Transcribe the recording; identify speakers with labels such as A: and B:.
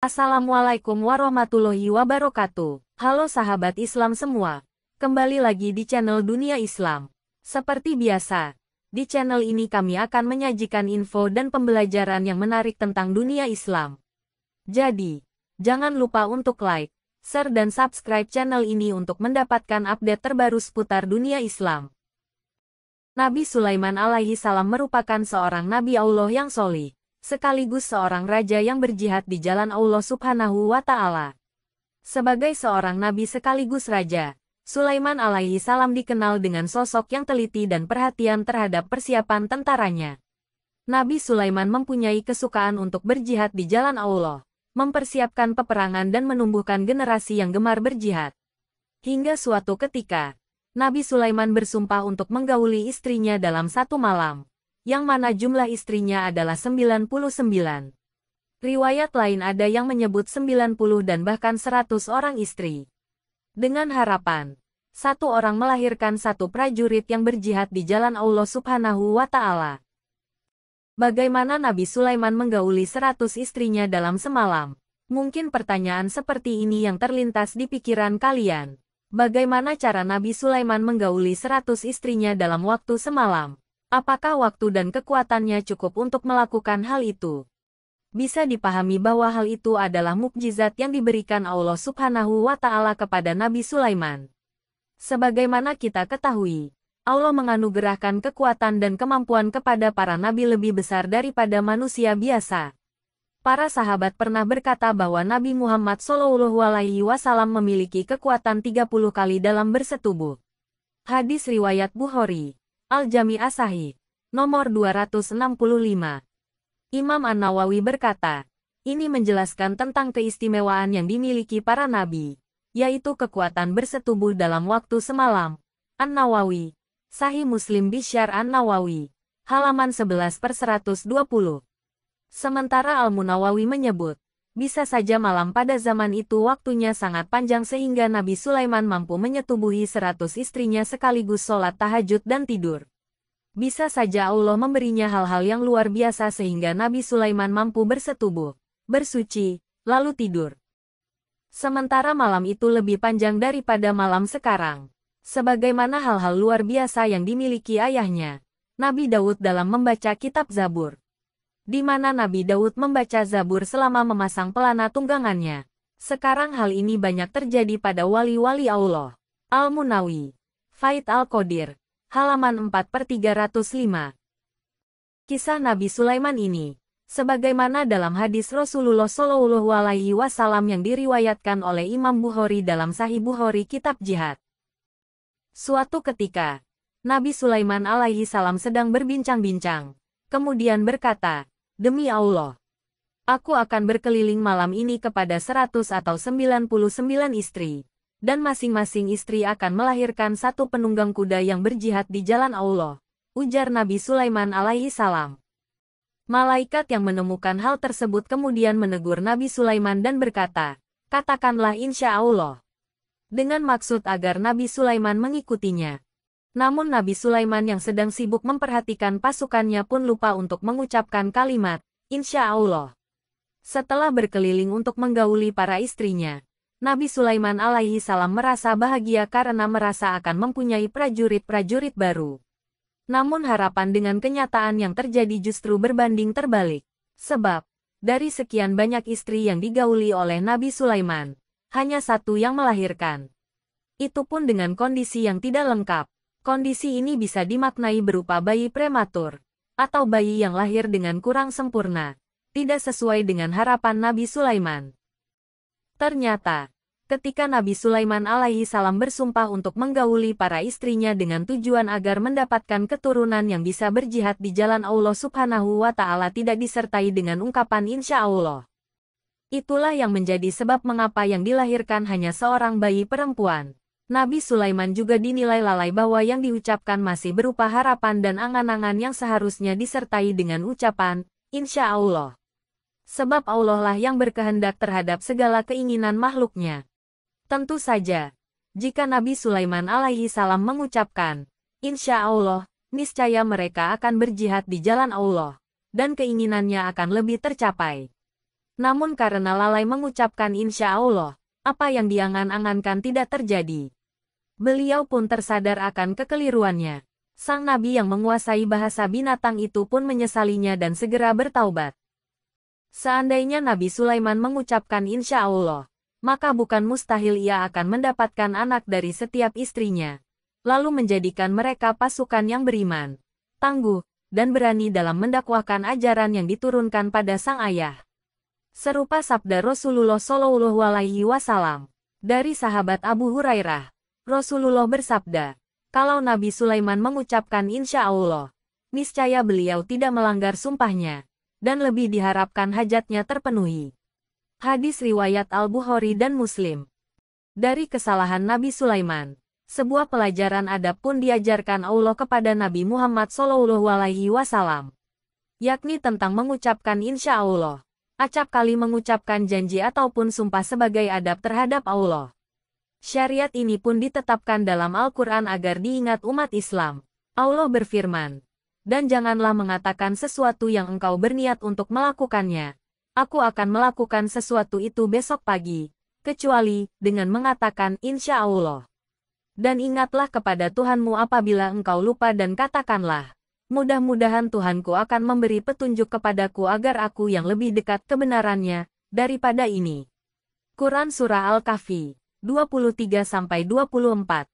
A: Assalamualaikum warahmatullahi wabarakatuh. Halo sahabat Islam semua. Kembali lagi di channel Dunia Islam. Seperti biasa, di channel ini kami akan menyajikan info dan pembelajaran yang menarik tentang dunia Islam. Jadi, jangan lupa untuk like, share dan subscribe channel ini untuk mendapatkan update terbaru seputar dunia Islam. Nabi Sulaiman alaihi salam merupakan seorang nabi Allah yang solih, sekaligus seorang raja yang berjihad di jalan Allah Subhanahu wa Ta'ala. Sebagai seorang nabi sekaligus raja, Sulaiman alaihi salam dikenal dengan sosok yang teliti dan perhatian terhadap persiapan tentaranya. Nabi Sulaiman mempunyai kesukaan untuk berjihad di jalan Allah, mempersiapkan peperangan dan menumbuhkan generasi yang gemar berjihad. Hingga suatu ketika, Nabi Sulaiman bersumpah untuk menggauli istrinya dalam satu malam, yang mana jumlah istrinya adalah 99. Riwayat lain ada yang menyebut 90 dan bahkan 100 orang istri. Dengan harapan, satu orang melahirkan satu prajurit yang berjihad di jalan Allah Subhanahu wa Ta'ala. Bagaimana Nabi Sulaiman menggauli 100 istrinya dalam semalam? Mungkin pertanyaan seperti ini yang terlintas di pikiran kalian. Bagaimana cara Nabi Sulaiman menggauli 100 istrinya dalam waktu semalam? Apakah waktu dan kekuatannya cukup untuk melakukan hal itu? Bisa dipahami bahwa hal itu adalah mukjizat yang diberikan Allah Subhanahu wa Ta'ala kepada Nabi Sulaiman. Sebagaimana kita ketahui, Allah menganugerahkan kekuatan dan kemampuan kepada para nabi lebih besar daripada manusia biasa. Para sahabat pernah berkata bahwa Nabi Muhammad SAW memiliki kekuatan 30 kali dalam bersetubuh. Hadis riwayat Bukhari, Al-Jami As-Sahih, nomor 265. Imam An-Nawawi berkata, ini menjelaskan tentang keistimewaan yang dimiliki para nabi, yaitu kekuatan bersetubuh dalam waktu semalam. An-Nawawi, Sahih Muslim Bisyar An-Nawawi, halaman 11/120. Sementara Al-Munawawi menyebut, bisa saja malam pada zaman itu waktunya sangat panjang sehingga Nabi Sulaiman mampu menyetubuhi 100 istrinya sekaligus sholat tahajud dan tidur. Bisa saja Allah memberinya hal-hal yang luar biasa sehingga Nabi Sulaiman mampu bersetubuh, bersuci, lalu tidur. Sementara malam itu lebih panjang daripada malam sekarang. Sebagaimana hal-hal luar biasa yang dimiliki ayahnya, Nabi Daud dalam membaca kitab Zabur, di mana Nabi Daud membaca Zabur selama memasang pelana tunggangannya. Sekarang hal ini banyak terjadi pada wali-wali Allah. Al-Munawi, Faid Al-Qadir, halaman 4/305. Kisah Nabi Sulaiman ini, sebagaimana dalam hadis Rasulullah SAW yang diriwayatkan oleh Imam Bukhari dalam Sahih Bukhari Kitab Jihad. Suatu ketika, Nabi Sulaiman alaihi salam sedang berbincang-bincang, kemudian berkata, demi Allah, aku akan berkeliling malam ini kepada 100 atau 99 istri, dan masing-masing istri akan melahirkan satu penunggang kuda yang berjihad di jalan Allah, ujar Nabi Sulaiman alaihi salam. Malaikat yang menemukan hal tersebut kemudian menegur Nabi Sulaiman dan berkata, katakanlah insya Allah, dengan maksud agar Nabi Sulaiman mengikutinya. Namun Nabi Sulaiman yang sedang sibuk memperhatikan pasukannya pun lupa untuk mengucapkan kalimat, insya Allah. Setelah berkeliling untuk menggauli para istrinya, Nabi Sulaiman alaihi salam merasa bahagia karena merasa akan mempunyai prajurit-prajurit baru. Namun harapan dengan kenyataan yang terjadi justru berbanding terbalik. Sebab, dari sekian banyak istri yang digauli oleh Nabi Sulaiman, hanya satu yang melahirkan. Itu pun dengan kondisi yang tidak lengkap. Kondisi ini bisa dimaknai berupa bayi prematur, atau bayi yang lahir dengan kurang sempurna, tidak sesuai dengan harapan Nabi Sulaiman. Ternyata, ketika Nabi Sulaiman alaihi salam bersumpah untuk menggauli para istrinya dengan tujuan agar mendapatkan keturunan yang bisa berjihad di jalan Allah Subhanahu wa Ta'ala tidak disertai dengan ungkapan insya Allah. Itulah yang menjadi sebab mengapa yang dilahirkan hanya seorang bayi perempuan. Nabi Sulaiman juga dinilai lalai bahwa yang diucapkan masih berupa harapan dan angan-angan yang seharusnya disertai dengan ucapan, insya Allah. Sebab Allah lah yang berkehendak terhadap segala keinginan makhluknya. Tentu saja, jika Nabi Sulaiman alaihi salam mengucapkan, insya Allah, niscaya mereka akan berjihad di jalan Allah, dan keinginannya akan lebih tercapai. Namun karena lalai mengucapkan insya Allah, apa yang diangan-angankan tidak terjadi. Beliau pun tersadar akan kekeliruannya. Sang nabi yang menguasai bahasa binatang itu pun menyesalinya dan segera bertaubat. Seandainya Nabi Sulaiman mengucapkan insya Allah, maka bukan mustahil ia akan mendapatkan anak dari setiap istrinya, lalu menjadikan mereka pasukan yang beriman, tangguh, dan berani dalam mendakwahkan ajaran yang diturunkan pada sang ayah. Serupa sabda Rasulullah Shallallahu Alaihi Wasallam dari sahabat Abu Hurairah. Rasulullah bersabda, kalau Nabi Sulaiman mengucapkan insya Allah, niscaya beliau tidak melanggar sumpahnya, dan lebih diharapkan hajatnya terpenuhi. Hadis riwayat Al-Bukhari dan Muslim. Dari kesalahan Nabi Sulaiman, sebuah pelajaran adab pun diajarkan Allah kepada Nabi Muhammad SAW, yakni tentang mengucapkan insya Allah, acap kali mengucapkan janji ataupun sumpah sebagai adab terhadap Allah. Syariat ini pun ditetapkan dalam Al-Quran agar diingat umat Islam. Allah berfirman, dan janganlah mengatakan sesuatu yang engkau berniat untuk melakukannya. Aku akan melakukan sesuatu itu besok pagi, kecuali dengan mengatakan insya Allah. Dan ingatlah kepada Tuhanmu apabila engkau lupa dan katakanlah, mudah-mudahan Tuhanku akan memberi petunjuk kepadaku agar aku yang lebih dekat kebenarannya daripada ini. Quran Surah Al-Kahfi 23-24.